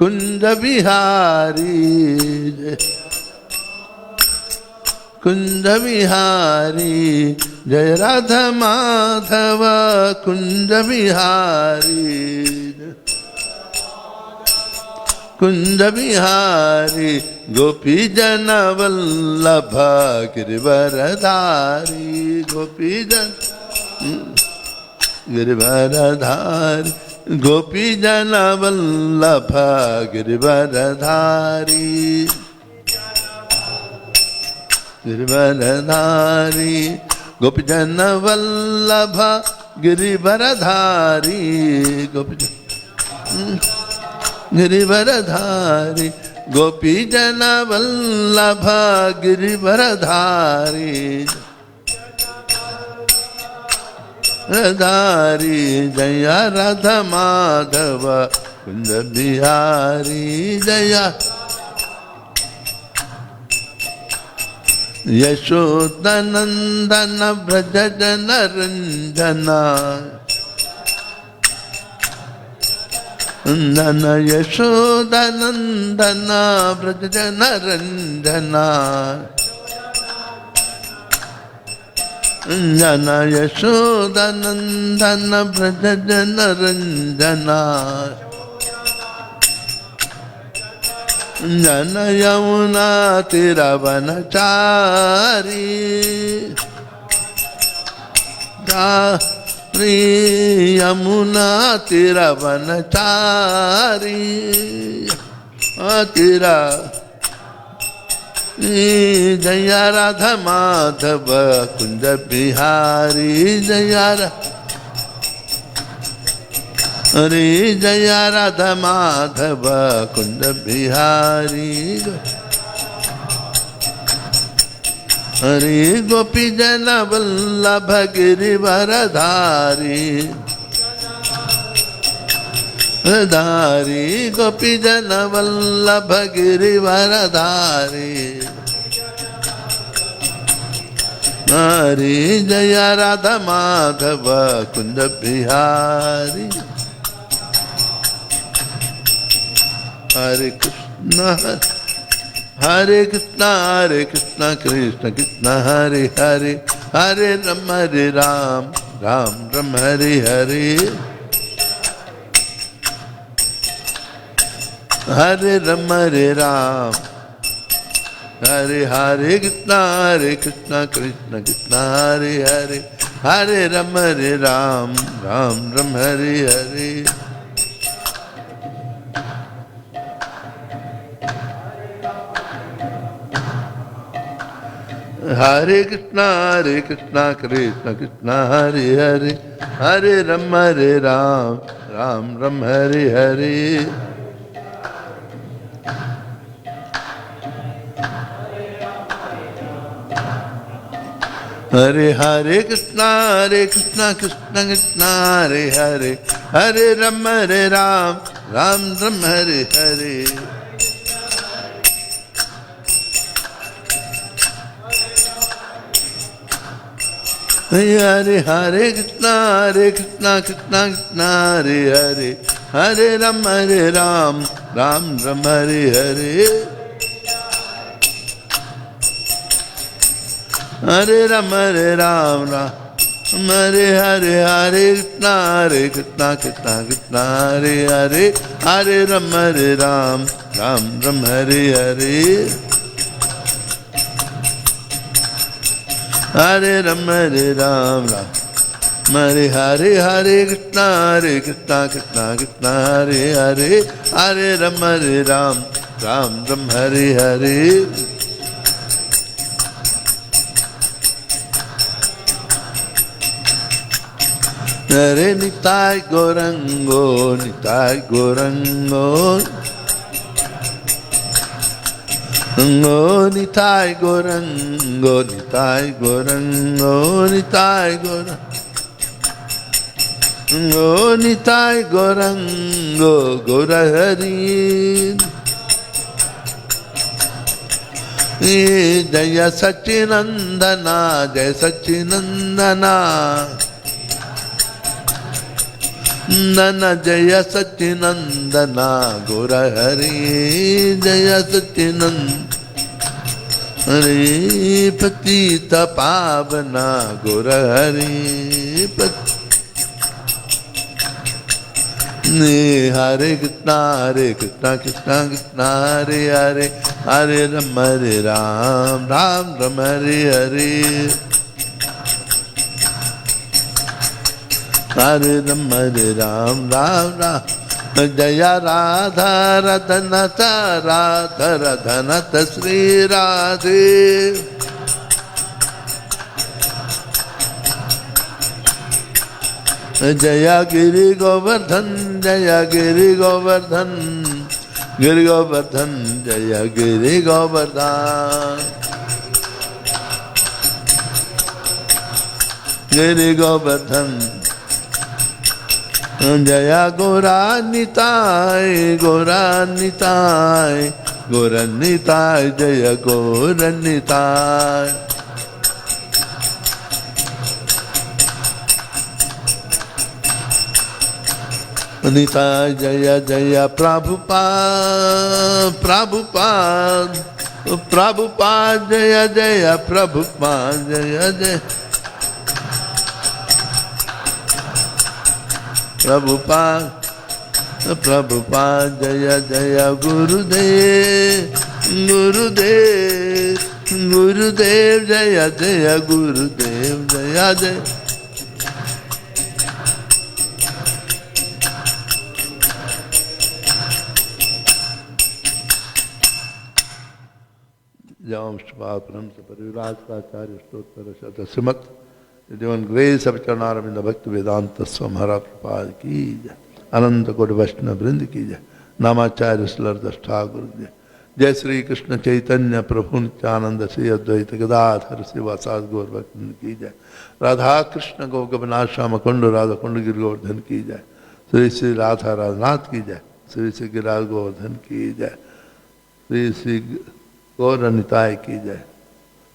कुंज बिहारी कुंज बिहारी जय राधा माधव कुंज बिहारी कुंज बिहारी गोपी जन वल्लभ गिरिवरधारी गोपी जन गिरिवरधारी गोपी जन वल्लभ गिरिवरधारी गिरिवरधारी गोपी जन वल्लभ गिरिवरधारी गोपी गिरिवरधारी गोपी जन वल्लभ गिरिवरधारी धारी जय राधा माधव कुंज बिहारी जय यशोदनंदन व्रज जन रंजना नंदन यशोदनंदन व्रज जन रंजना जन यशोदनंदन व्रज जन रंजना जन यमुना तिरवनचारी यमुना तिरवनचारी तिरा जय राधा माधव कुंज बिहारी जय हरे जय राधा माधव कुंज बिहारी हरे गोपी जन वल्लभ गिरिवरधारी धारी गोपी जन वल्लभ गिरिवरधारी हरे जय राधा माधव कुंज बिहारी हरे कृष्ण कृष्ण कृष्ण हरे हरे हरे राम राम राम हरे हरे हरे राम हरे हरे कृष्ण कृष्ण कृष्ण हरे हरे हरे राम राम राम हरे हरे हरे कृष्ण कृष्ण कृष्ण हरे हरे हरे राम राम राम हरे हरे हरे हरे कृष्ण कृष्ण कृष्ण हरे हरे हरे राम राम राम हरे हरे हरे हरे कृष्ण कृष्ण कृष्ण हरे हरे हरे राम राम राम हरे हरे हरे राम राम हरे हरे हरे कृष्ण कृष्ण कृष्ण हरे हरे हरे राम राम राम हरे हरे हरे राम हरे हरे हरे कृष्ण कृष्ण कृष्ण हरे हरे हरे राम राम हरे हरे हरे निताय गौरंगो निताय गौरंगो निताय गौरंगो निताय गौरंगो निताय गौरंगो निताय गौरंगो गौरहरि जय सच्चिनंदना जय सच्चिनंदना नन जय सच्चिनंदना गौर हरि जय सच्चिनंद हरे पतित पावना गौर हरि हरे कृष्णा कृष्णा कृष्णा हरे हरे हरे राम राम हरे हरे हरे राम राम जय राधा रतन राधा रतनत श्री राधे जय गिरि गोवर्धन जय गिरि गोवर्धन गिरि गोवर्धन जय गिरि गोवर्धन गिरि गोवर्धन जय गौरानिताय गौरानिताय गौरानिताय जय गौरानिताय निताय जय जय प्रभुपाद प्रभुपाद प्रभुपाद जय जय प्रभुपाद जय जय प्रभुपाद प्रभुपाद जय जय गुरुदेव गुरुदेव गुरुदेव जय जय गुरुदेव जय जय Jam Shvaparam Saparivrajacharya Stottara Shata Srimad The Divine Grace of Charnaravinda Bhakti Vedanta Swami Maharaj Prabhupada ki jai Ananta Koti Vaishnava Vrind ki jai Namacharya Slardas Thakur ki jai Jai Sri Krishna Chaitanya Prabhu Nityananda Sri Advaita Gadadhar Srivasad Gaur Bhaktin ki jai Radha Krishna Govardhana Shama Kundu Radha Kundu Giri Govardhan ki jai Sri Sri Radha Radhanath ki jai Sri Sri Giriraj Govardhan ki jai Sri Sri Gaur Nitai की जय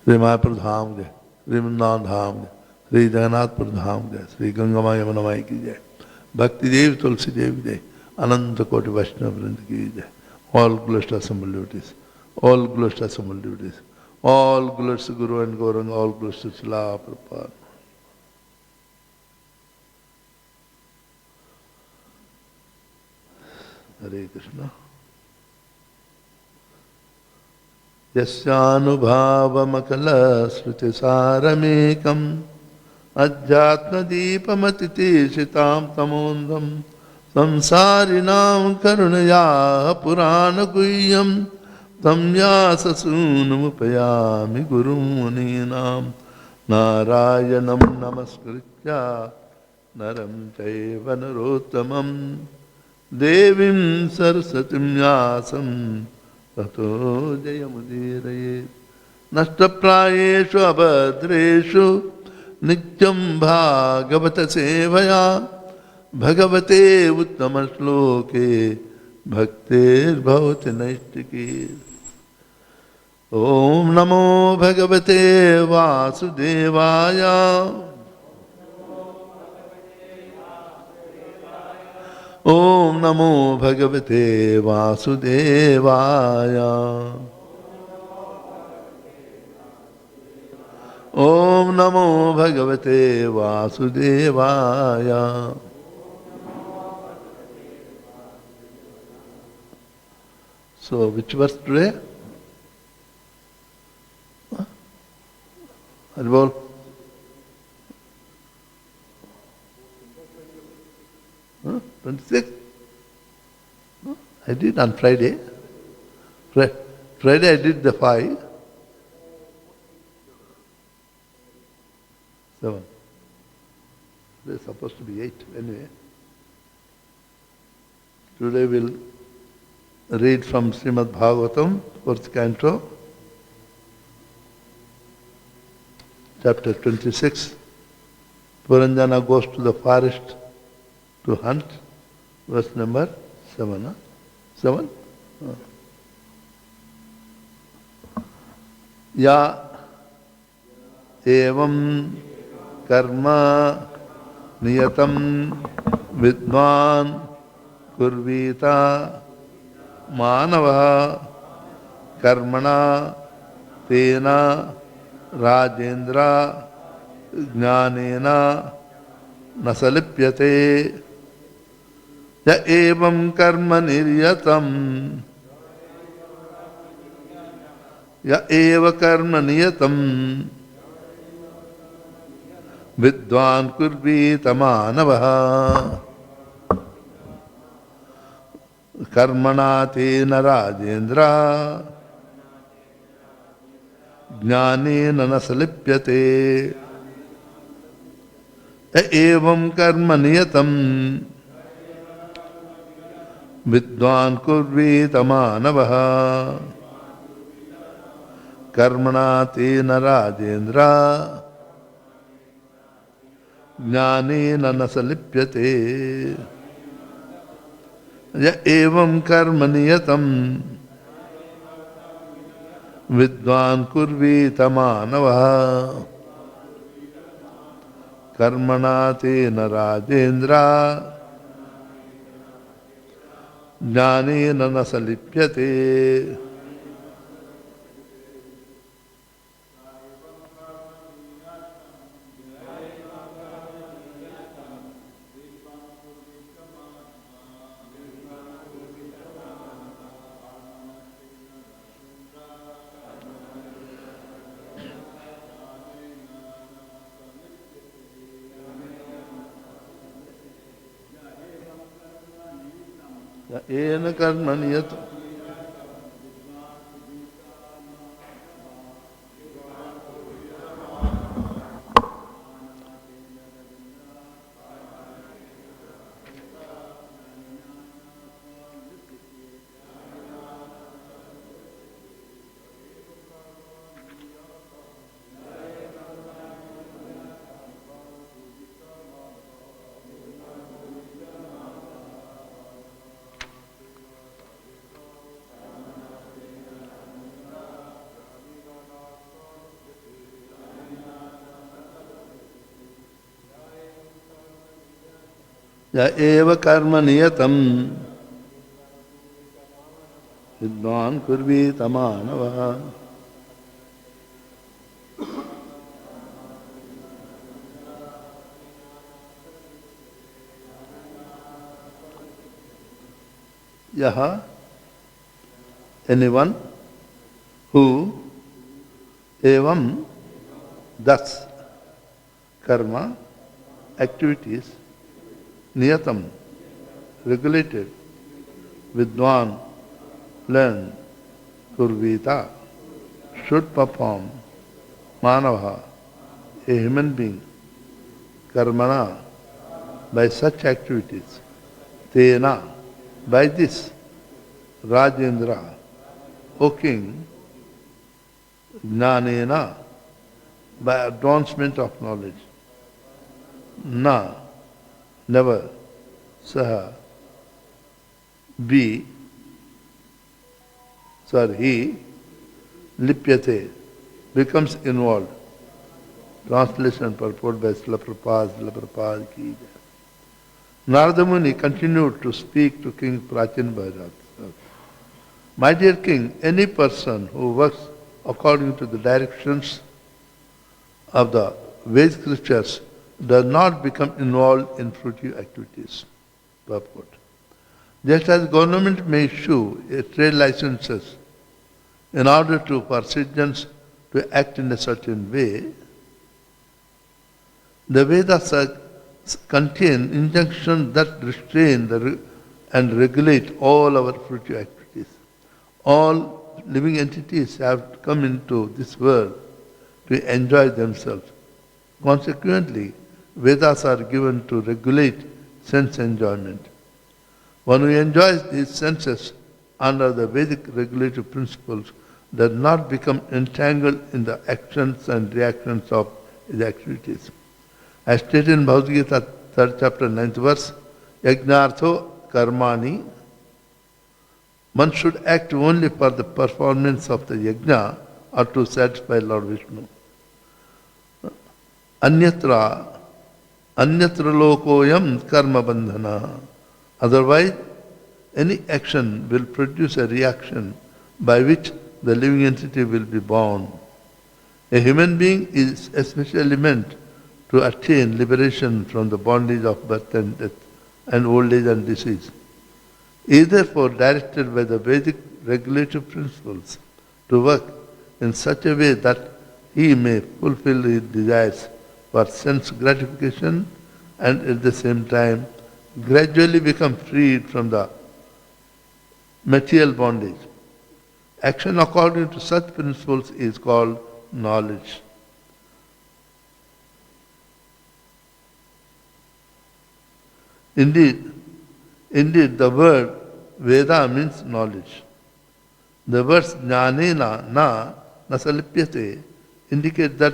श्री मायापुर धाम जय श्री वृंदावन धाम जय श्री जगन्नाथपुर धाम जय श्री गंगा यमुना माई की जय भक्ति देव तुलसी देव जय अनंत कोटि वैष्णव वृंद की जय all glories to assembled devotees all glories to assembled devotees all glories to Guru and Gauranga all glories to Srila Prabhupada Hare Krishna यस्यानुभावमकलश्रुतिसारमेकम् अध्यात्मदीपमतितीर्षितां तमोन्धं संसारिणां करुणयाः पुराणगुह्यं तं व्याससूनुमुपयामि गुरुं मुनीनां नारायणं नमस्कृत्य नरं चैव नरोत्तमं देवीं सरस्वतीं व्यासं ततो जयमुदीरये नष्टप्रायेषु अभद्रेषु नित्यं भागवत सेवया भगवते उत्तमश्लोके भक्तिर्भवति नैष्टिकी ॐ नमो भगवते वासुदेवाय ॐ नमो भगवते वासुदेवाय ॐ नमो भगवते वासुदेवाय So which verse today? Haribol. 26? I did on Friday. Friday I did the 5. 7. Today is supposed to be 8 anyway. Today we'll read from Srimad Bhagavatam, 4th canto, chapter 26. Puranjana goes to the forest to hunt, verse number 7. Huh? 7? Ya evam karma niyatam vidvan kurvita manava karmana tena rajendra jnanena nasalipyate ya evam karma niryatam ya eva karma niyatam vidvan kurvita manavaha karmana tena rajendra jnanena nasalipyate evam karma niyatam vidvan kurvita manavaha karmana tena rajendra jnanena nasalipyate ya evam karma niyatam vidvan kurvita manavaha karmana tena rajendra jnanena nasalipyate. Ena karma niyatam ya eva karma niyatam vidvan kurvita manava yaha anyone who evam thus karma activities niyatam regulated vidvan learned kurvita should perform manava a human being karmana by such activities tena by this rajendra O king jnanena by advancement of knowledge na never saha he lipyate becomes involved. Translation purport by Srila Prabhupada ki jai. Narada Muni continued to speak to King Prachin Bharat. My dear king, any person who works according to the directions of the Vedic scriptures does not become involved in fruitive activities. Purport. Just as government may issue a trade licenses in order for citizens to act in a certain way, the Vedas contain injunctions that restrain and regulate all our fruitive activities. All living entities have come into this world to enjoy themselves. Consequently, Vedas are given to regulate sense enjoyment. One who enjoys these senses under the Vedic regulative principles does not become entangled in the actions and reactions of his activities. As stated in Bhagavad Gita, 3rd chapter, 9th verse, Yajnartho karmani, one should act only for the performance of the yajna or to satisfy Lord Vishnu. Anyatra Anyatra lokoyam karma bandhana. Otherwise, any action will produce a reaction by which the living entity will be bound. A human being is especially meant to attain liberation from the bondage of birth and death and old age and disease. He is therefore directed by the Vedic regulative principles to work in such a way that he may fulfill his desires for sense gratification and at the same time gradually become freed from the material bondage. Action according to such principles is called knowledge. Indeed, the word Veda means knowledge. The words jnanena na nasalipyate indicate that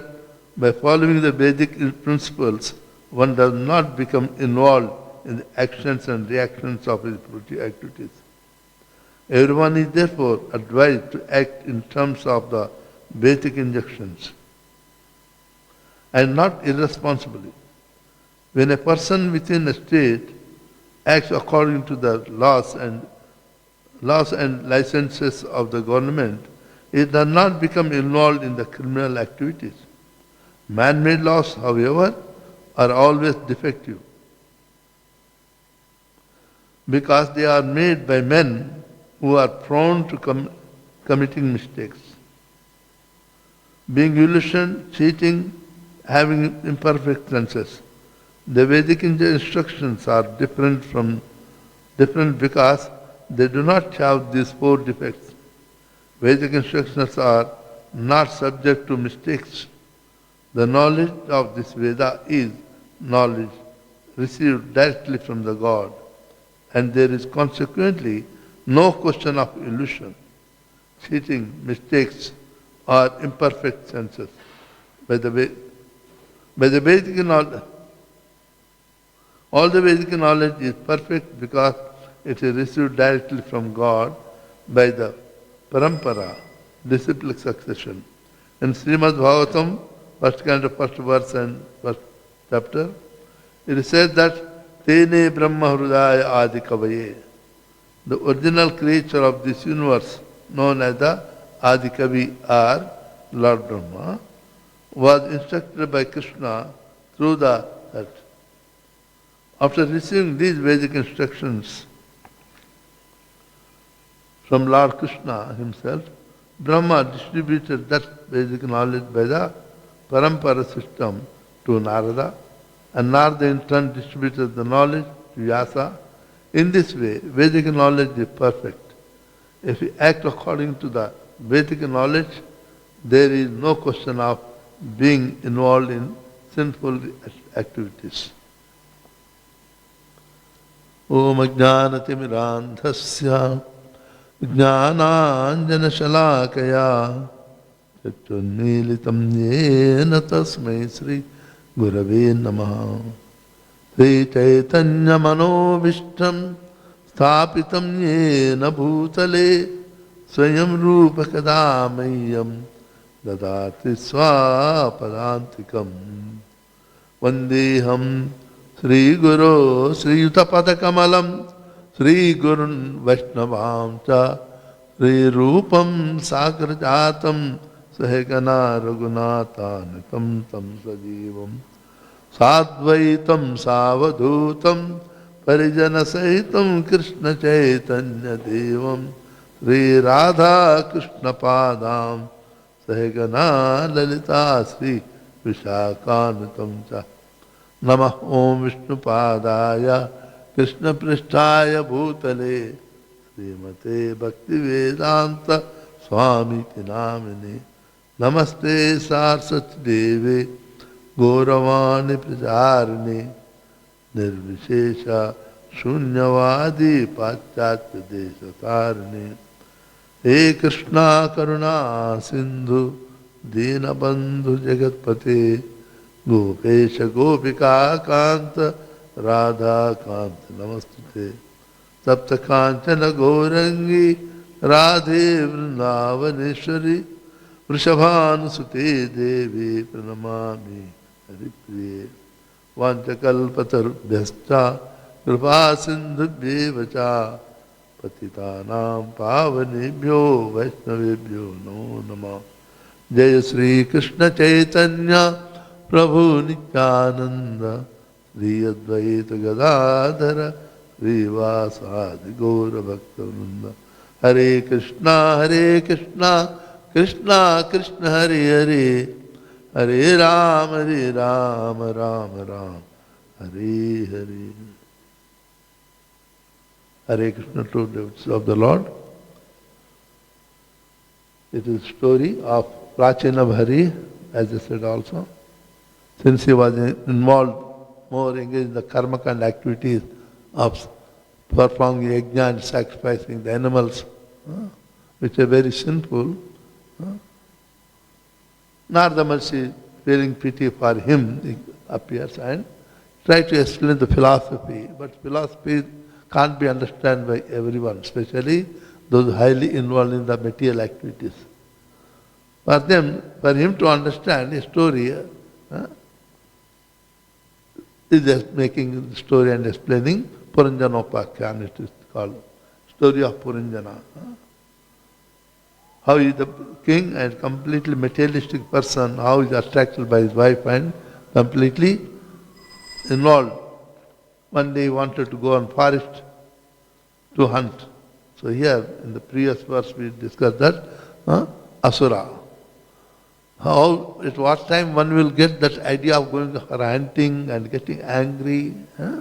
by following the Vedic principles, one does not become involved in the actions and reactions of his activities. Everyone is therefore advised to act in terms of the Vedic injunctions and not irresponsibly. When a person within a state acts according to the laws and licenses of the government, it does not become involved in the criminal activities. Man-made laws, however, are always defective because they are made by men who are prone to committing mistakes. Being illusion, cheating, having imperfect senses. The Vedic instructions are different because they do not have these four defects. Vedic instructions are not subject to mistakes. The knowledge of this Veda is knowledge received directly from the God, and there is consequently no question of illusion, cheating, mistakes, or imperfect senses. By the Vedic knowledge, all the Vedic knowledge is perfect because it is received directly from God by the parampara, disciplic succession. In Srimad Bhagavatam, first verse and first chapter, it is said that Tene Brahma Hrudaya Adi Kavaye, the original creature of this universe, known as the Adi Kavi or Lord Brahma, was instructed by Krishna through the heart. After receiving these Vedic instructions from Lord Krishna himself, Brahma distributed that Vedic knowledge by the parampara system to Narada, and Narada in turn distributed the knowledge to Vyasa. In this way, Vedic knowledge is perfect. If we act according to the Vedic knowledge, there is no question of being involved in sinful activities. Om Ajnanatimirandhasya Jnananjanashalakaya Chachunmilitam Yena Tasmai Sri Gurave Namaha Sri Chaitanya Manobhishtam Sthapitam Yena Bhutale Swayam Rupa Kadamayam Dadati Swapadantikam Vandeham Sri Guru Sri Yutapada Kamalam Sri Gurun Vaishnavam Cha Sri Rupam Sagrajatam Sahegana Raghunatanitam Tam Sajivam Sadvaitam Savadhutam Parijana Sahitam Krishna Chaitanya Devam Sri Radha Krishna Padam Sahegana Lalita Sri Vishakanitam Cha Namah Om Vishnu Padaya Krishna Prishtaya Bhutale Srimate Bhakti Vedanta Swami Tinamini Namaste Saraswati Devi Gauravani Pracharini Nirvishesha Shunyavadi Paschatya Desatarini He Krishna Karuna Sindhu Dinabandhu Jagatpate Gopesha Gopika Kanta Radha Kanta Namastute Sapta Kanchana Gaurangi Radhe Vrindavaneshwari Vrishabhanusute Devi Pranamami Haripriye Vanchakalpatarubhyascha kripa sindhubhyeva cha patitanam pavanebhyo vaishnavebhyo no namah. Jaya Sri Krishna Chaitanya Prabhu Nityananda Sri Advaita Gadadhara Srivasadi Gaura Bhakta Hare Krishna, Krishna Krishna Hare Hare, Hare Rama, Rama Rama, Hare Hare. Hare Krishna to devotees of the Lord. It is a story of Prachina Bhari, as I said also. Since he was involved, more engaged in the karma and activities of performing yajna and sacrificing the animals, which are very sinful. Narada Maharishi, feeling pity for him, he appears and tries to explain the philosophy. But philosophy can't be understood by everyone, especially those highly involved in the material activities. For them, for him to understand a story, is just making the story and explaining Puranjanopakhyan, it is called story of Puranjana. How is the king and completely materialistic person, how is attracted by his wife and completely involved. One day he wanted to go on forest to hunt. So here in the previous verse we discussed that Asura. How, at what time one will get that idea of going for hunting and getting angry.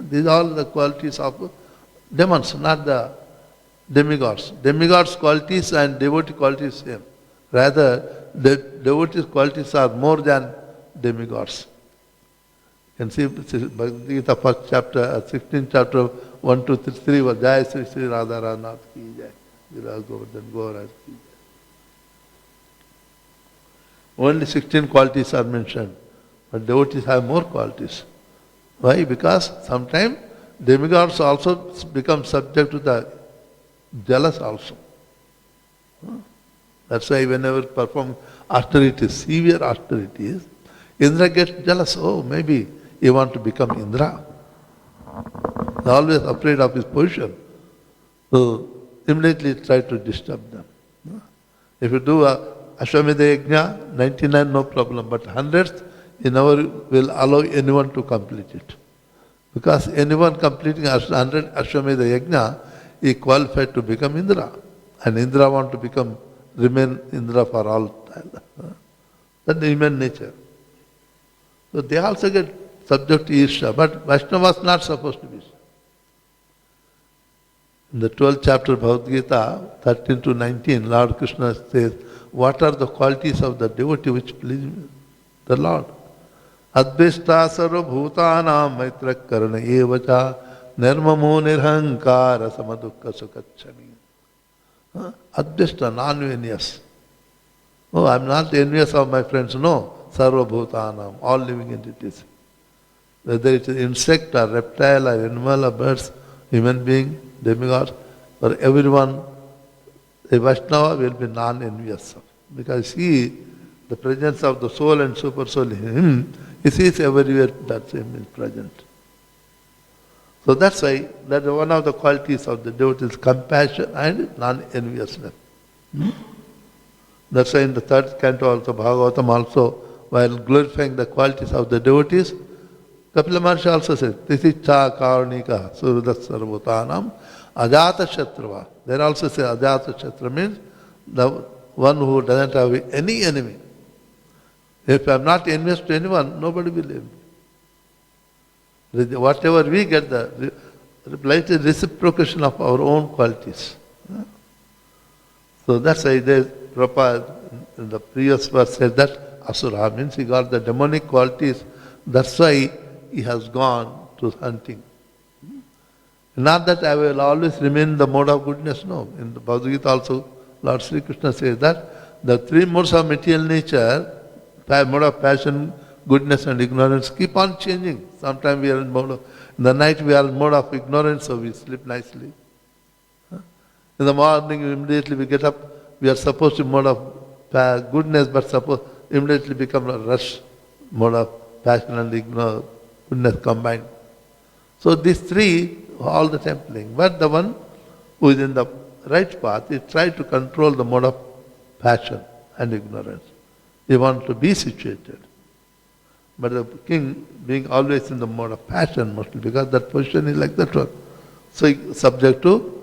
These are all the qualities of demons, not the demigods. Demigods' qualities and devotee qualities same. Rather, the devotees' qualities are more than demigods. You can see Bhagavad Gita first chapter, 16th chapter, 1, 2, 3 was Jai Sri Sri Radha Ranath ki Jai. Viras Govardhan Gauraj ki Jai. Only 16 qualities are mentioned, but devotees have more qualities. Why? Because sometimes demigods also become subject to the jealous also. That's why whenever perform austerities, severe austerities, Indra gets jealous. Oh, maybe you want to become Indra. He's always afraid of his position. So immediately try to disturb them. If you do a Ashwamedha Yajna, 99 no problem, but 100th, you never will allow anyone to complete it. Because anyone completing 100 Ashwamedha Yajna is qualified to become Indra. And Indra want to remain Indra for all time. That's the human nature. So they also get subject to Isha, but Vaishnava was not supposed to be. In the 12th chapter of Bhagavad Gita, 13 to 19, Lord Krishna says, what are the qualities of the devotee which please the Lord? Advishta sarva bhutanam maitra karana evacha nirmamo nirhankara samadukka sukachami. Advishta, non-envious. Oh, I am not envious of my friends. No. Sarva bhutanam, all living entities. Whether it is insect or reptile or animal or birds, human being, demigods, for everyone, a Vaishnava will be non-envious. Because he, the presence of the soul and super soul in him, he sees everywhere that same is present. So that's why that is one of the qualities of the devotee is compassion and non-enviousness. That's why in the third canto also, Bhagavatam also, while glorifying the qualities of the devotees, Kapila Maharshi also says, Tisicha Karnika Surudas Sarvutanam Ajata Shatrava. There also say Ajata Shatra means the one who doesn't have any enemy. If I am not envious to anyone, nobody will leave me. Whatever we get, the reciprocation of our own qualities. So that's why Prabhupada in the previous verse said that Asura means he got the demonic qualities. That's why he has gone to hunting. Not that I will always remain in the mode of goodness, no. In the Bhagavad Gita also, Lord Sri Krishna says that the three modes of material nature, mode of passion, goodness and ignorance, keep on changing. Sometimes we are in the night we are in mode of ignorance, so we sleep nicely. In the morning, immediately we get up, we are supposed to mode of goodness, but suppose immediately become a rush mode of passion and goodness combined. So these three, all the templing. But the one who is in the right path, he tries to control the mode of passion and ignorance. He wants to be situated. But the king, being always in the mode of passion, mostly because that position is like that one. So he is subject to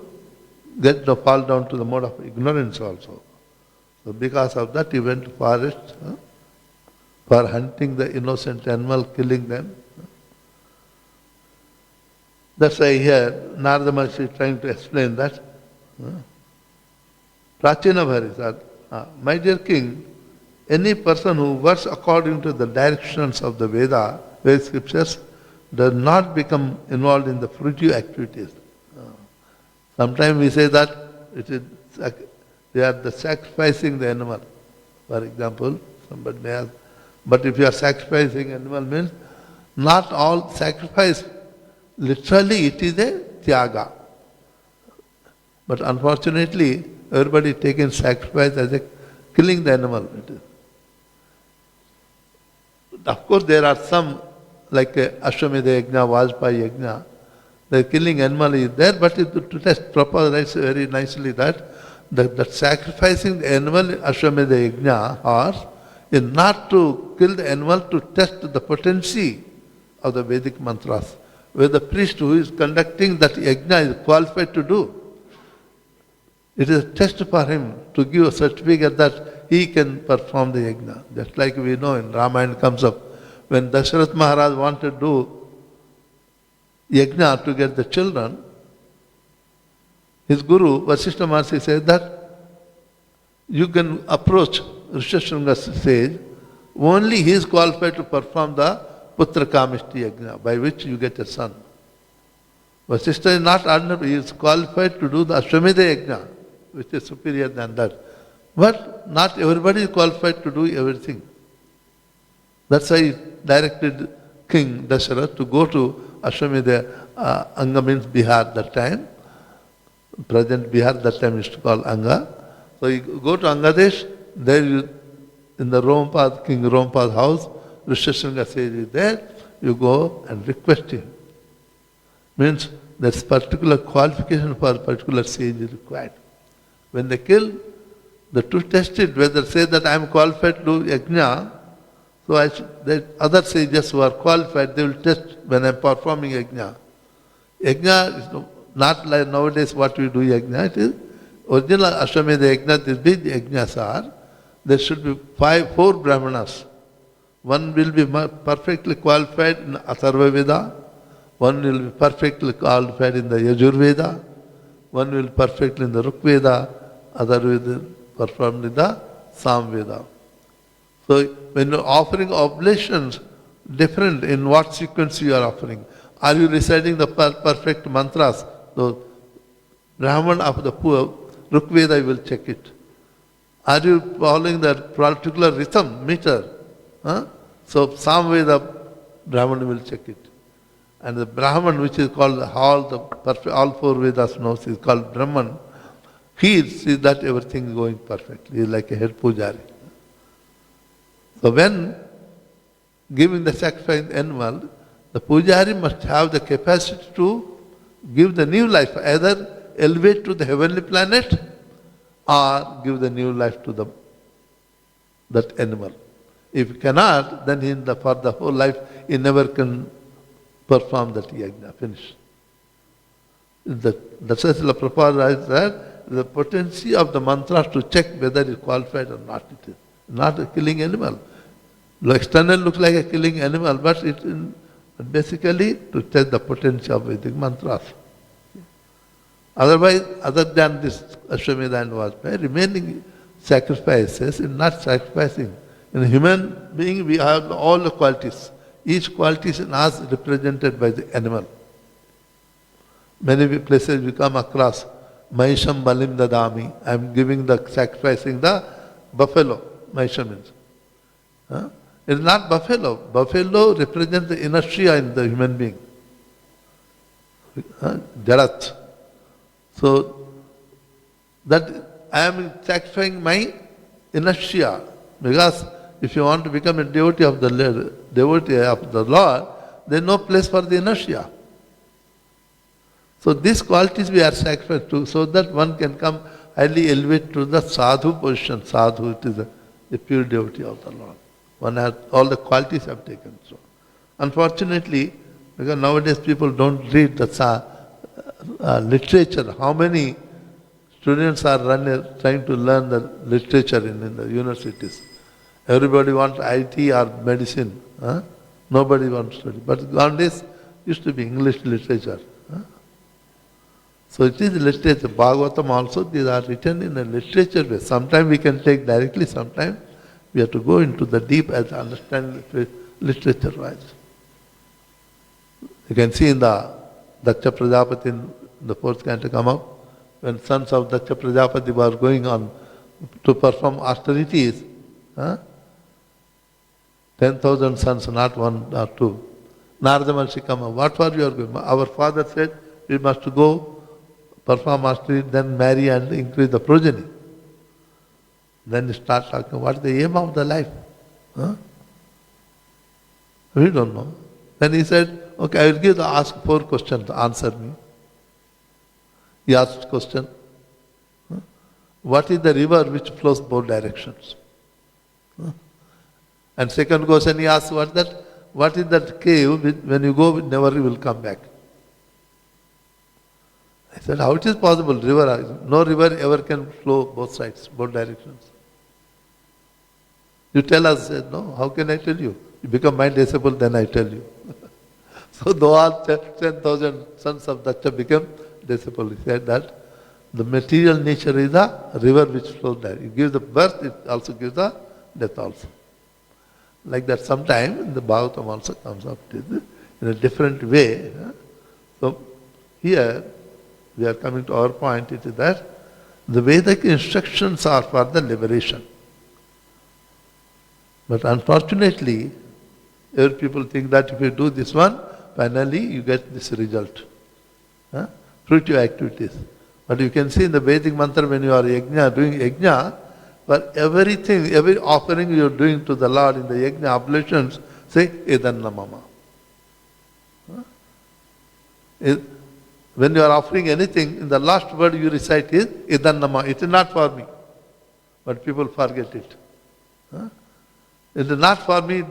fall down to the mode of ignorance also. So because of that, he went to forest for hunting the innocent animal, killing them. That's why here Narada Maharshi is trying to explain that. Prachina Bharisat, my dear king, any person who works according to the directions of the Vedic scriptures, does not become involved in the fruitive activities. Sometimes we say that they are sacrificing the animal. For example, somebody may ask, but if you are sacrificing animal means not all sacrifice. Literally it is a tyaga. But unfortunately, everybody taking sacrifice as a killing the animal. Of course, there are some like Ashwamedha Yajna, Vajpayee Yajna. The killing animal is there, but to test proper writes very nicely that sacrificing the animal Ashwamedha Yajna horse is not to kill the animal to test the potency of the Vedic mantras, where the priest who is conducting that yajna is qualified to do. It is a test for him to give a certificate that he can perform the yajna. Just like we know in Ramayana comes up, when Dasharath Maharaj wanted to do yajna to get the children, his guru, Vasishtha Maharshi, said that you can approach Rishishringa's sage, only he is qualified to perform the Putra Kamishti Yajna, by which you get a son. Vasishtha is not ordinary, he is qualified to do the Ashwamedha Yajna, which is superior than that. But not everybody is qualified to do everything. That's why he directed King Dasharath to go to Ashwamedha, Anga means Bihar that time. Present Bihar that time is called Anga. So you go to Angadesh, there you, in the Rompad, King Rompa's house, Rishishringa sage is there, you go and request him. Means there's particular qualification for a particular sage is required. When they kill, the two tested whether say that I am qualified to do yajna, so the other sages who are qualified, they will test when I am performing yajna. Yajna is not like nowadays what we do yajna, it is original Ashwamedha yajna, these big yajnas are, there should be 4 brahmanas. One will be perfectly qualified in Atharva Veda, one will be perfectly qualified in the Yajur Veda, one will be perfectly in the Ruk Veda, other will performed in the Sam Veda. So when you are offering oblations, different in what sequence you are offering. Are you reciting the perfect mantras? The Brahman of the poor, Ruk Veda will check it. Are you following that particular rhythm, meter? So Samveda Brahman will check it. And the Brahman, which is called all 4 Vedas knows, is called Brahman. He sees that everything is going perfectly. He is like a head pujari. So when giving the sacrifice animal, the pujari must have the capacity to give the new life, either elevate to the heavenly planet or give the new life to that animal. If he cannot, then for the whole life he never can perform that yajna, finish. That's why Srila Prabhupada said, the potency of the mantra to check whether it is qualified or not. It is not a killing animal. The external looks like a killing animal, but it is basically to test the potency of Vedic mantras. Otherwise, other than this Ashwamedha and Vajpayee, remaining sacrifices is not sacrificing. In a human being, we have all the qualities. Each quality is in us represented by the animal. Many places we come across, Mahisham Balim Dadami, I am giving sacrificing the buffalo. Mahisham means. It is not buffalo. Buffalo represents the inertia in the human being. Jarat. So, that I am sacrificing my inertia. Because if you want to become a devotee of the Lord, there's no place for the inertia. So these qualities we are sacrificed to, so that one can come highly elevate to the sadhu position. Sadhu, it is the pure devotee of the Lord. One has all the qualities have taken. So, unfortunately, because nowadays people don't read the literature. How many students are trying to learn the literature in the universities? Everybody wants IT or medicine. Huh? Nobody wants to study. But nowadays used to be English literature. Huh? So it is literature. Bhagavatam also, these are written in a literature way. Sometimes we can take directly, sometimes we have to go into the deep as understand literature wise. You can see in the Daksha Prajapati, in the fourth canto come up, when sons of Daksha Prajapati were going on to perform austerities, 10,000 sons, not one or two. Narada Maharshi come up, what for you are going? Our father said, we must go perform austerity, then marry and increase the progeny. Then you start talking, what is the aim of the life? Huh? We don't know. Then he said, okay, I will ask 4 questions, answer me. He asked question, what is the river which flows both directions? And second question he asked, what is that cave which when you go never will come back? I said, how it is possible? No river ever can flow both sides, both directions. You tell us, said, no, how can I tell you? You become my disciple, then I tell you. So though all 10,000 sons of Daksha became disciple, he said that the material nature is the river which flows there. It gives the birth, it also gives the death also. Like that sometime the Bhagavatam also comes up in a different way. So here we are coming to our point, it is that the Vedic instructions are for the liberation. But unfortunately, every people think that if you do this one, finally you get this result. Fruitive activities. But you can see in the Vedic mantra when you are doing yajna, for everything, every offering you are doing to the Lord in the yajna oblations, say, Idanna Mama. When you are offering anything, in the last word you recite is Idanna Mama. It is not for me. But people forget it. It is not for me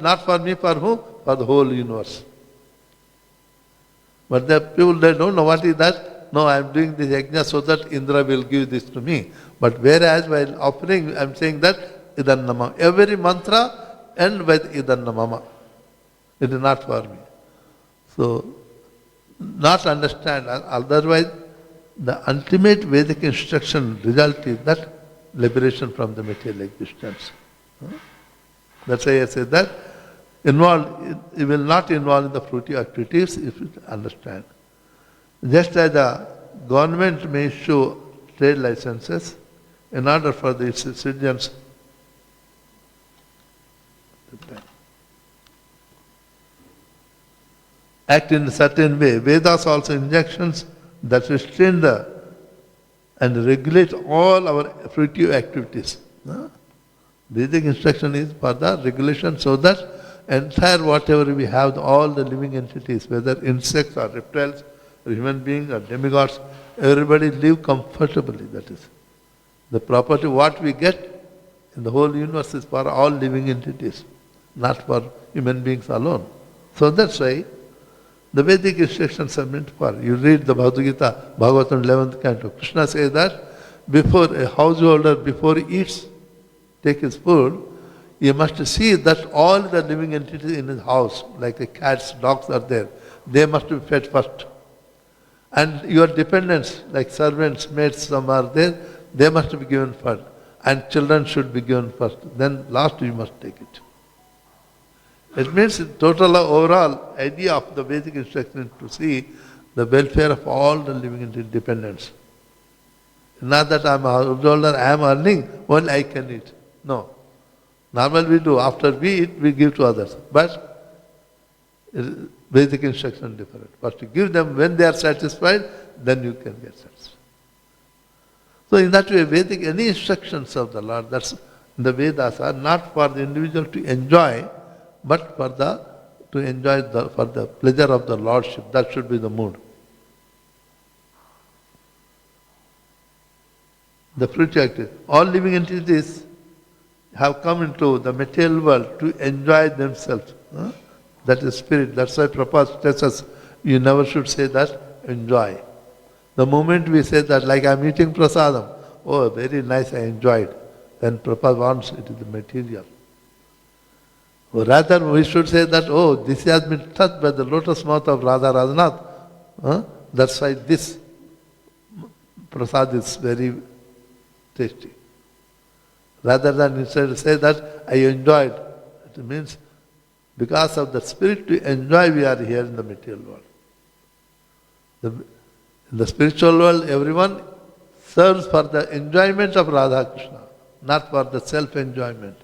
for whom? For the whole universe. But the people, they don't know what is that. No, I am doing this yajna so that Indra will give this to me. But whereas while offering, I am saying that Idanna Mama. Every mantra ends with Idanna Mama. It is not for me. So, not understand. Otherwise, the ultimate Vedic instruction result is that liberation from the material existence. That's why I said that it will not involve in the fruitive activities if you understand. Just as the government may issue trade licenses in order for the citizens act in a certain way. Vedas also injunctions that restrain and regulate all our fruitive activities. Vedic instruction is for the regulation so that entire whatever we have, all the living entities, whether insects or reptiles, or human beings or demigods, everybody live comfortably, that is. The property, what we get in the whole universe is for all living entities, not for human beings alone. So that's why the Vedic instructions are meant for. You read the Bhagavad Gita, Bhagavatam 11th canto. Krishna says that before a householder, before he eats, take his food, you must see that all the living entities in his house, like the cats, dogs are there, they must be fed first. And your dependents, like servants, maids, some are there, they must be given first. And children should be given first. Then last you must take it. It means total overall idea of the Vedic instruction to see the welfare of all the living dependents. Not that I am a householder, I am earning, only I can eat. No. Normally we do. After we eat, we give to others. But Vedic instruction different. First you give them when they are satisfied, then you can get satisfied. So in that way, Vedic, any instructions of the Lord, that's the Vedas are not for the individual to enjoy, but for the to enjoy for the pleasure of the Lordship. That should be the mood. The spiritual activity. All living entities have come into the material world to enjoy themselves. That is spirit. That's why Prabhupada tells us, you never should say that, enjoy. The moment we say that, like I'm eating prasadam, oh, very nice, I enjoyed, then Prabhupada wants it is the material. Or rather, we should say that, oh, this has been touched by the lotus mouth of Radha Radhanath. That's why this prasad is very tasty. Rather than instead say that, I enjoyed. It means because of the spirit to enjoy, we are here in the material world. In the spiritual world, everyone serves for the enjoyment of Radha Krishna, not for the self-enjoyment.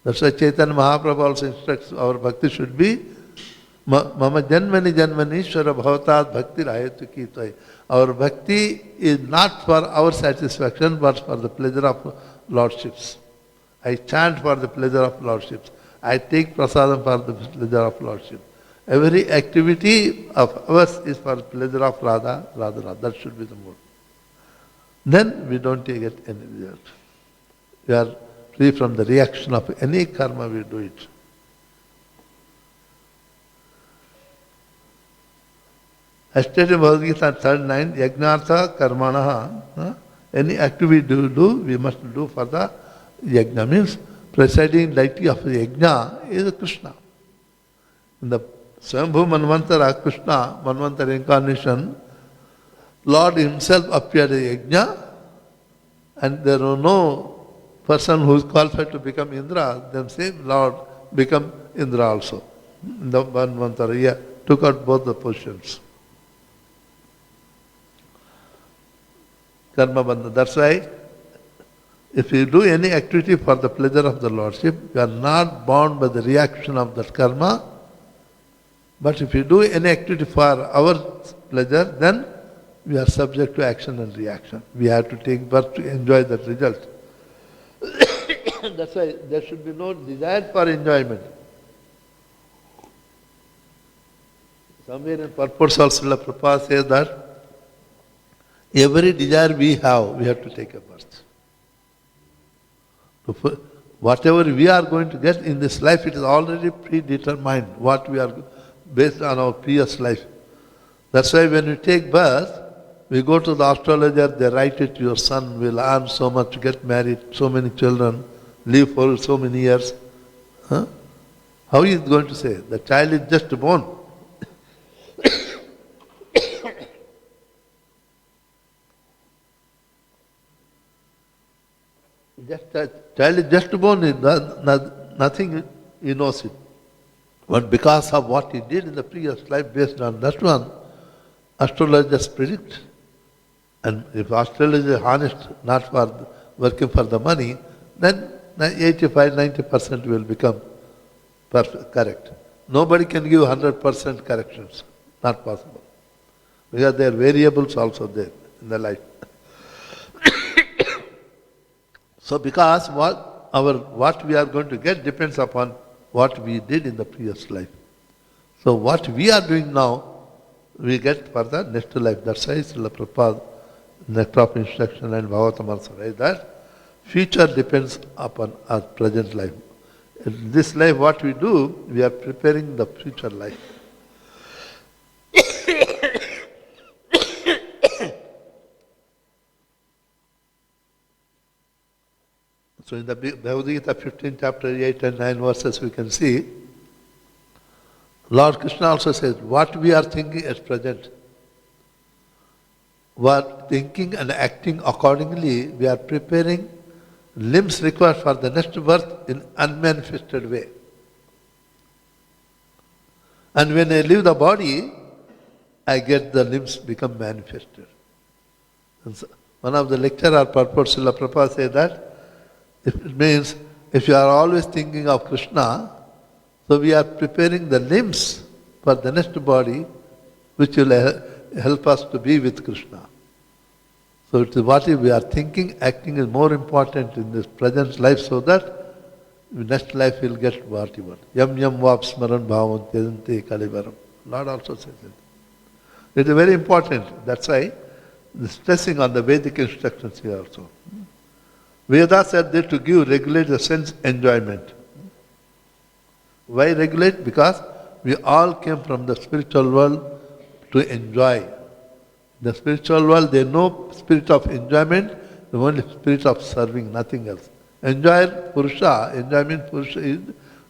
That's why Chaitanya Mahaprabhu also instructs our bhakti should be Mama Janmani Janmanishwara Bhavatat Bhakti Rahetuki Tvai. Our bhakti is not for our satisfaction, but for the pleasure of Lordships. I chant for the pleasure of Lordships. I take prasadam for the pleasure of Lordship. Every activity of ours is for the pleasure of Radha, Radha, Radha. That should be the mood. Then we don't get any result. We are free from the reaction of any karma we do it. I stated in Bhagavad Gita 3:9, Yajnartha Karmanaha. Any activity we do, we must do for the yajna. Means presiding deity of the yajna is Krishna. In the Swambhu Manvantara, Krishna, Manvantara incarnation, Lord himself appeared as yajna, and there was no person who is qualified to become Indra, then same Lord become Indra also. In the Manvantara, took out both the positions. Karma bandha. That's why if you do any activity for the pleasure of the Lordship, you are not bound by the reaction of that karma. But if you do any activity for our pleasure, then we are subject to action and reaction. We have to take birth to enjoy that result. That's why there should be no desire for enjoyment. Somewhere in purpose also, Srila Prabhupada says that every desire we have to take a birth. So whatever we are going to get in this life, it is already predetermined, what we are based on our previous life. That's why when you take birth, we go to the astrologer, they write it, your son will earn so much to get married, so many children, live for so many years. How is he going to say? The child is just born. Child is just born, nothing he knows it. But because of what he did in the previous life, based on that one, astrologers predict. And if astrologer is honest, not for working for the money, then 85-90% will become perfect, correct. Nobody can give 100% corrections. Not possible. Because there are variables also there in the life. So because what we are going to get depends upon what we did in the previous life. So what we are doing now, we get for the next life. That's why Srila Prabhupada, next of instruction and Bhagavatam also writes that future depends upon our present life. In this life what we do, we are preparing the future life. So in the Bhagavad Gita 15 chapter 8 and 9 verses we can see, Lord Krishna also says, what we are thinking at present, we are thinking and acting accordingly, we are preparing limbs required for the next birth in unmanifested way. And when I leave the body, I get the limbs become manifested. And so one of the lecturer purport Srila Prabhupada said that, it means if you are always thinking of Krishna, so we are preparing the limbs for the next body which will help us to be with Krishna. So it is what we are thinking, acting is more important in this present life so that next life will get what you want. Yam yam vap smaran bhavam tedante kalivaram. Lord also says it. It is very important. That's why the stressing on the Vedic instructions here also. Vedas are there to give, regulate the sense enjoyment. Why regulate? Because we all came from the spiritual world to enjoy. The spiritual world, they know spirit of enjoyment, the only spirit of serving, nothing else. Enjoyer, Purusha, enjoyment Purusha is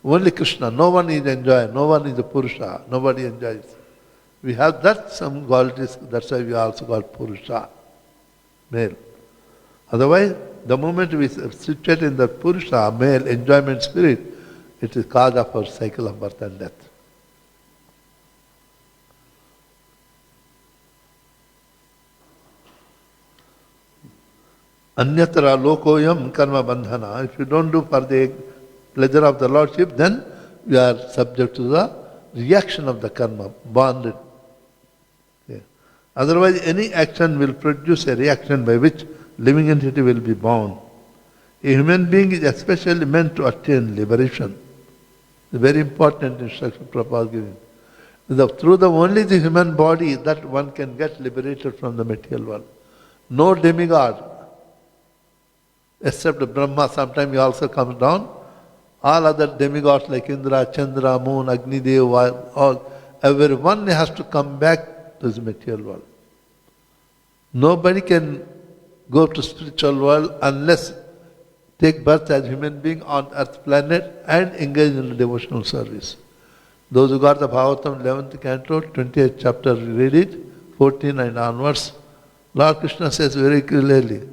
only Krishna. No one is enjoyer, no one is a Purusha, nobody enjoys. We have that some qualities, that's why we also call Purusha, male. Otherwise, the moment we situate in the Purusha, male enjoyment spirit, it is cause of our cycle of birth and death. Anyatra lokoyam karma bandhana. If you don't do for the pleasure of the Lordship, then you are subject to the reaction of the karma, bonded. Okay. Otherwise, any action will produce a reaction by which living entity will be bound. A human being is especially meant to attain liberation. It's a very important instruction Prabhupada is giving. Through only the human body that one can get liberated from the material world. No demigod, except Brahma, sometimes he also comes down. All other demigods like Indra, Chandra, Moon, Agni Deva, everyone has to come back to the material world. Nobody can go to spiritual world unless take birth as human being on earth planet and engage in the devotional service. Those who got the Bhagavatam 11th canto, 28th chapter, read it, 14 and onwards. Lord Krishna says very clearly,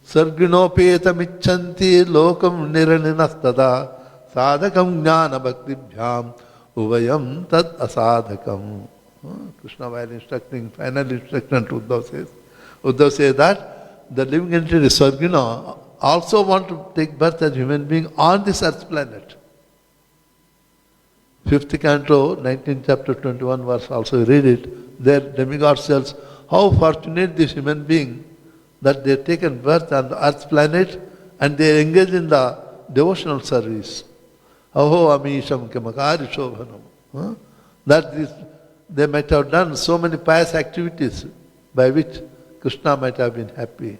Sarginopetam ichanti lokam niraninastada sadhakam jnana bhaktibhyam uvayam tad asadhakam. Krishna while instructing, final instruction to Uddhav says that the living entity Sargina also want to take birth as human being on this earth planet. 5th canto, 19th chapter, 21 verse also read it. There demigod tells how fortunate this human being that they have taken birth on the earth planet and they engage in the devotional service. Aho amisham kemakari shobhanam. They might have done so many pious activities by which Krishna might have been happy.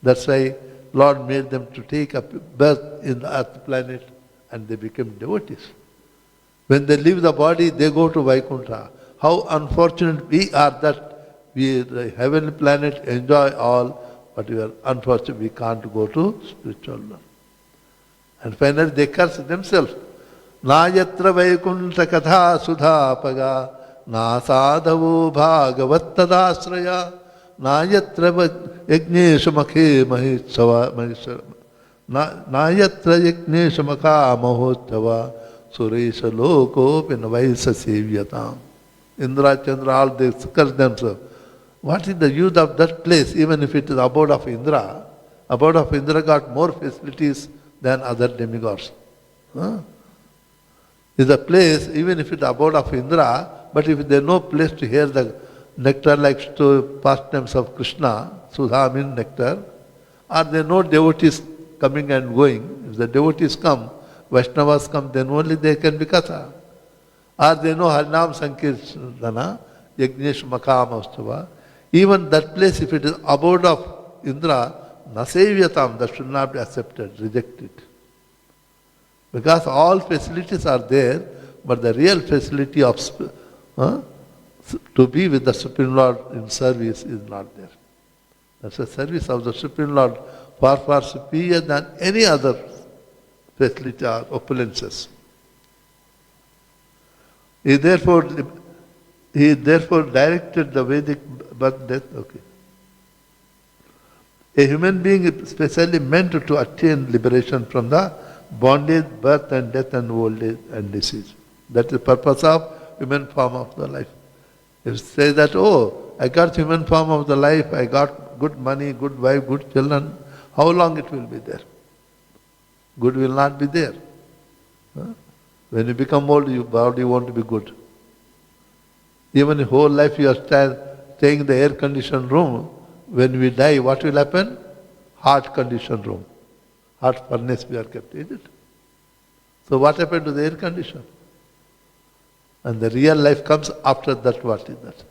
That's why Lord made them to take up birth in the earth planet and they became devotees. When they leave the body, they go to Vaikuntha. How unfortunate we are that we, the heavenly planet, enjoy all, but we are unfortunate we can't go to spiritual world. And finally they curse themselves. Nayatra Vaikuntha katha sudhapaga na sadhavu bhagavatadasraya nayatra yajnesha makhe mahitsava nayatra yajnesha makha mahottava suresha loko pinavaisa sevyatam. Indra, Chandra, all they curse themselves. What is the use of that place, even if it is abode of Indra? Abode of Indra got more facilities than other demigods. Is a place, even if it is abode of Indra, but if there is no place to hear the nectar like pastimes of Krishna, Sudha means nectar, are there no devotees coming and going? If the devotees come, Vaishnavas come, then only they can be Katha. Are there no Harinam Sankirtana, Yajnesh Makamastava? Even that place, if it is abode of Indra, Nasevyatam, that should not be accepted, rejected. Because all facilities are there, but the real facility of to be with the Supreme Lord in service is not there. That's the service of the Supreme Lord far, far superior than any other facility or opulences. He therefore directed the Vedic birth, death. Okay. A human being is specially meant to attain liberation from the bondage, birth and death and old age and disease. That is the purpose of human form of the life. If you say that, oh, I got human form of the life, I got good money, good wife, good children, how long it will be there? Good will not be there. When you become old, your body won't be good. Even the whole life you are staying in the air-conditioned room, when we die, what will happen? Heart-conditioned room. Heart furnace we are kept, is it? So what happened to the air conditioner? And the real life comes after that. What is that?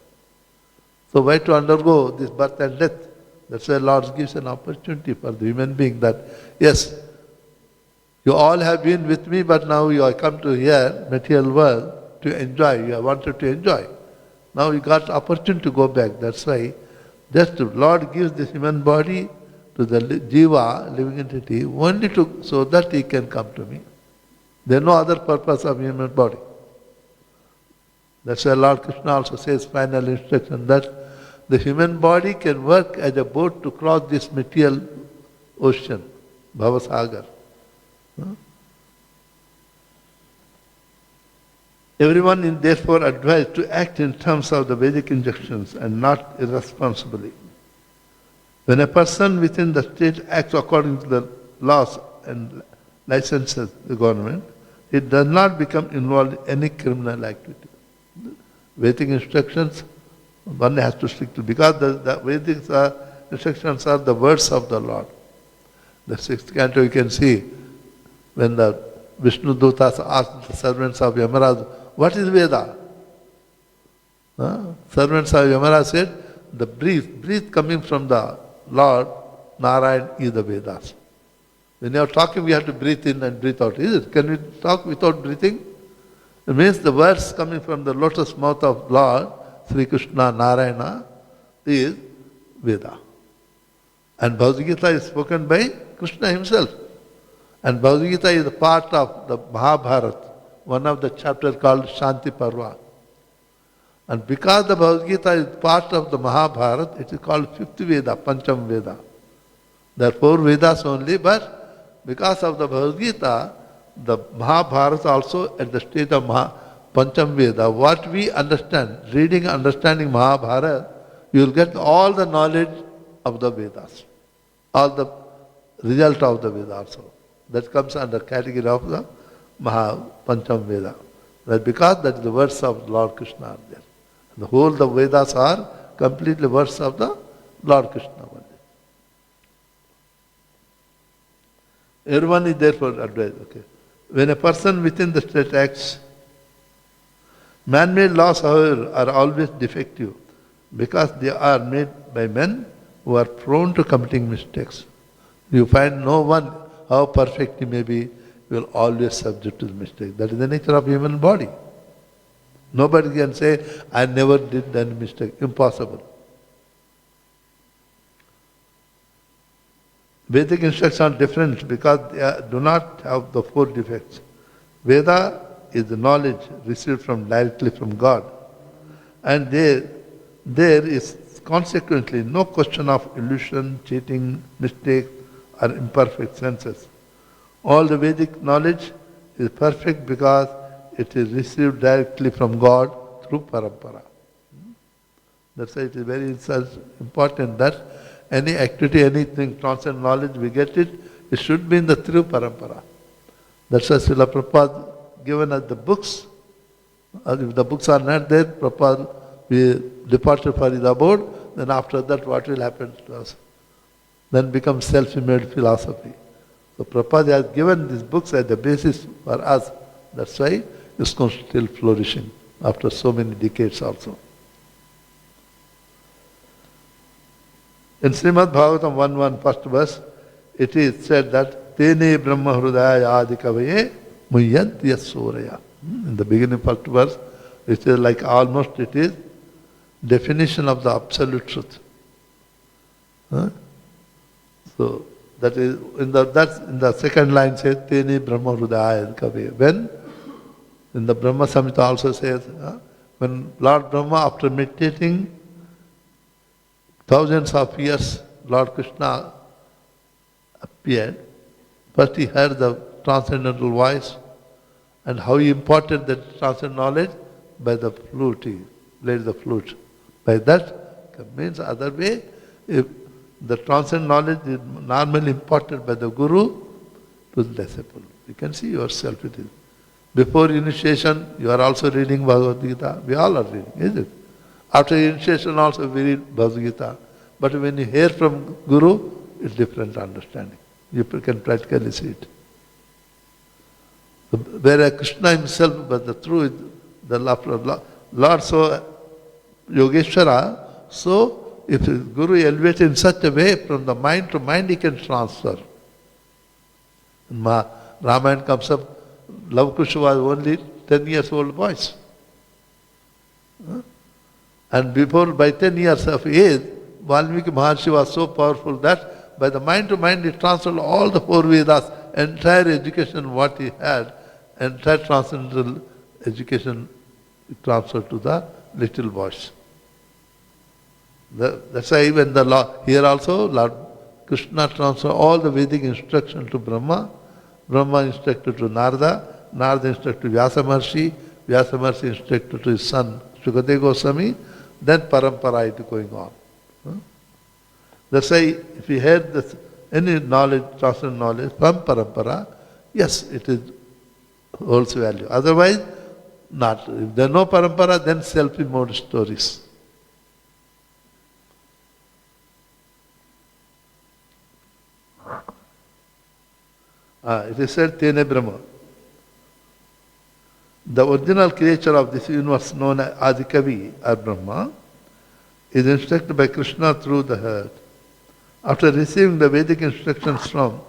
So why to undergo this birth and death? That's why Lord gives an opportunity for the human being that, yes, you all have been with me, but now you have come to here, material world, to enjoy. You have wanted to enjoy. Now you got opportunity to go back. That's why just the Lord gives this human body to the jiva, living entity, only to so that he can come to me. There is no other purpose of human body. That's why Lord Krishna also says, final instruction, that the human body can work as a boat to cross this material ocean, Bhavasagar. Everyone is therefore advised to act in terms of the Vedic injunctions and not irresponsibly. When a person within the state acts according to the laws and licenses the government, it does not become involved in any criminal activity. Vedic instructions, one has to stick to, because the Vedic instructions are the words of the Lord. The sixth canto you can see, when the Vishnu Dutas asked the servants of Yamaraj, what is Veda? Servants of Yamaraj said, the breath coming from the Lord, Narayan is the Vedas. When you are talking, we have to breathe in and breathe out. Is it? Can we talk without breathing? It means the words coming from the lotus mouth of Lord, Sri Krishna, Narayana, is Veda. And Bhagavad Gita is spoken by Krishna himself. And Bhagavad Gita is a part of the Mahabharata, one of the chapters called Shanti Parva. And because the Bhagavad Gita is part of the Mahabharata, it is called fifth Veda, Pancham Veda. There are four Vedas only, but because of the Bhagavad Gita, the Mahabharata also at the stage of Pancham Veda, what we understand, reading and understanding Mahabharata, you will get all the knowledge of the Vedas, all the result of the Veda also. That comes under category of the Pancham Veda. That because that is the words of Lord Krishna are there. The whole the Vedas are completely words of the Lord Krishna. Everyone is therefore advised. Okay. When a person within the state acts, man-made laws, however, are always defective because they are made by men who are prone to committing mistakes. You find no one, how perfect he may be, will always subject to the mistake. That is the nature of human body. Nobody can say, I never did any mistake. Impossible. Vedic instructions are different because they do not have the four defects. Veda is the knowledge received directly from God. And there is consequently no question of illusion, cheating, mistake, or imperfect senses. All the Vedic knowledge is perfect because it is received directly from God through parampara. That's why it is very important that any activity, anything, transcendent knowledge, we get it, it should be in the through parampara. That's why Srila Prabhupada given us the books. If the books are not there, Prabhupada, we departed for his abode, then after that what will happen to us? Then becomes self-made philosophy. So Prabhupada has given these books as the basis for us. That's why it's still flourishing after so many decades also. In Srimad Bhagavatam 1.1, first verse, it is said that Tene Brahma Hrudaya Adikavaye Muhyantya Suraya. In the beginning first verse, it is like almost it is definition of the absolute truth. So that is in the second line says Tene Brahma Hrudaya Adikavaye. When in the Brahma Samhita also says, when Lord Brahma after meditating thousands of years, Lord Krishna appeared. First he heard the transcendental voice and how he imparted that transcendental knowledge by the flute. He played the flute. By that means other way, if the transcendental knowledge is normally imparted by the Guru to the disciple. You can see yourself it is. Before initiation, you are also reading Bhagavad Gita. We all are reading, is it? After initiation also we read Bhagavad Gita. But when you hear from Guru, it's different understanding. You can practically see it. whereas Krishna himself was the true, the Lord, so Yogeshwara, so if his Guru elevates in such a way, from the mind to mind he can transfer. In Ramayana comes up, Lava Kush was only 10 years old boys. And before, by 10 years of age, Valmiki Maharshi was so powerful that by the mind to mind he transferred all the four Vedas, entire education what he had, entire transcendental education transferred to the little boys. That's why even the law, here also Lord Krishna transferred all the Vedic instruction to Brahma, Brahma instructed to Narada, Narada instructed to Vyasa Maharshi, Vyasa Maharshi instructed to his son Sukadeva Goswami, then parampara it going on. That's why if you had this, any knowledge, transcendental knowledge from parampara, yes, it is holds value. Otherwise, not. If there is no parampara, then self-mode stories. It is said, Tene Brahma. The original creature of this universe known as Adikavi or Brahma is instructed by Krishna through the heart. After receiving the Vedic instructions from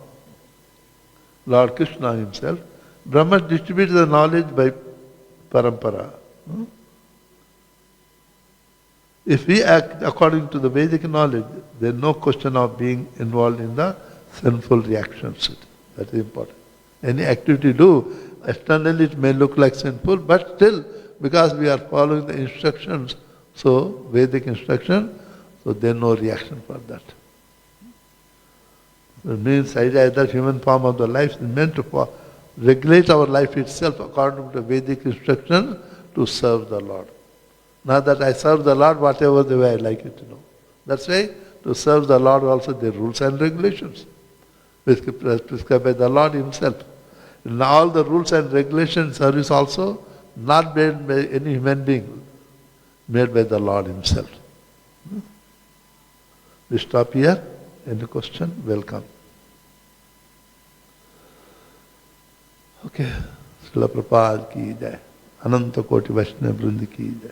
Lord Krishna himself, Brahma distributes the knowledge by parampara. If we act according to the Vedic knowledge, there is no question of being involved in the sinful reactions. That is important. Any activity do, externally it may look like sinful, but still, because we are following the instructions, so Vedic instruction, so there is no reaction for that. It means either human form of the life is meant to regulate our life itself according to Vedic instruction to serve the Lord. Not that I serve the Lord whatever the way I like it, That's why to serve the Lord also there are rules and regulations prescribed by the Lord himself. In all the rules and regulations service also not made by any human being, made by the Lord himself. We stop here. Any question? Welcome. Okay. Srila Prabhupada ki jai. Ananta Koti Vaishnava Vrind ki jai.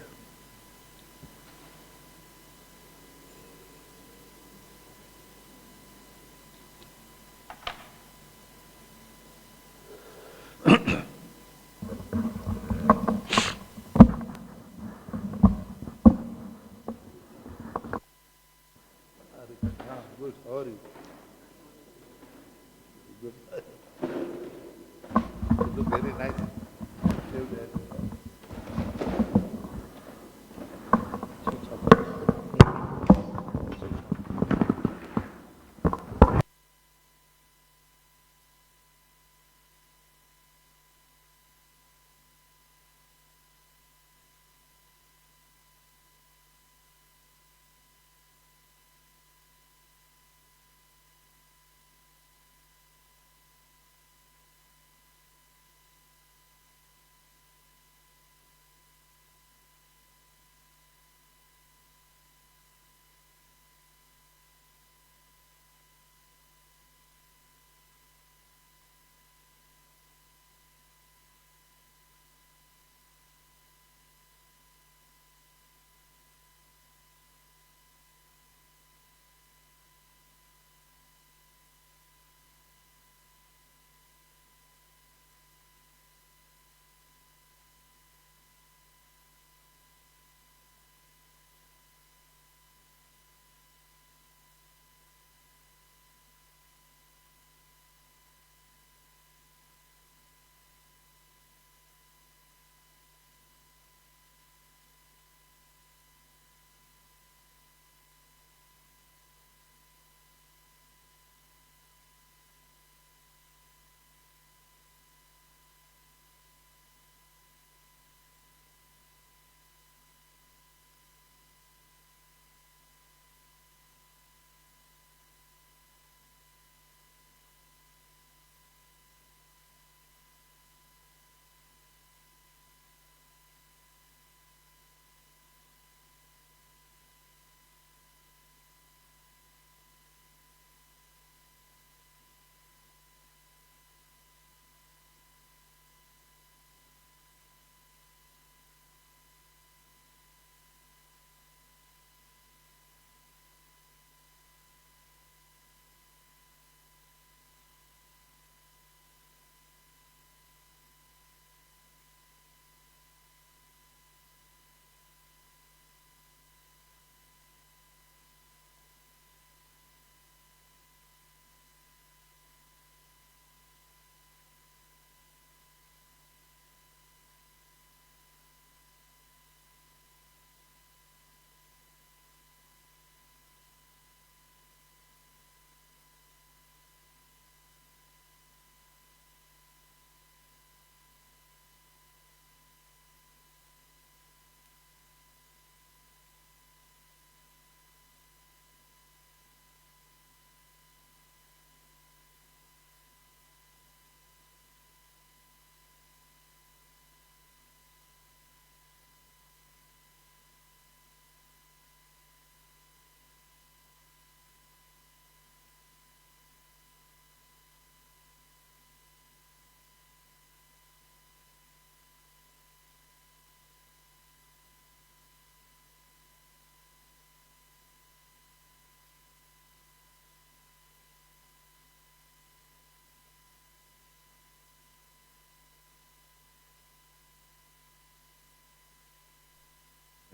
Good, how are you? Good. You look very nice.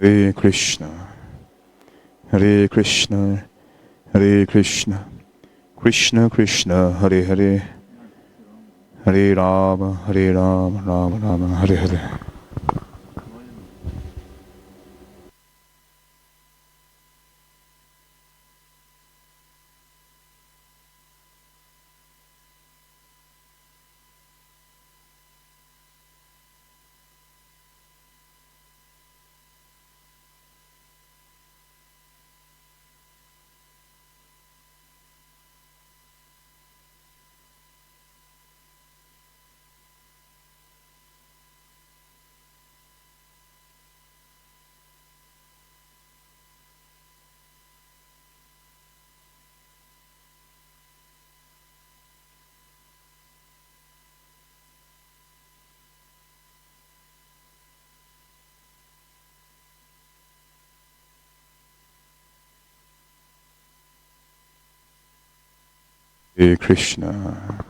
Hare Krishna, Hare Krishna, Hare Krishna, Krishna Krishna, Hare Hare, Hare Rama, Hare Rama, Rama Rama, Hare Hare. Hare Krishna.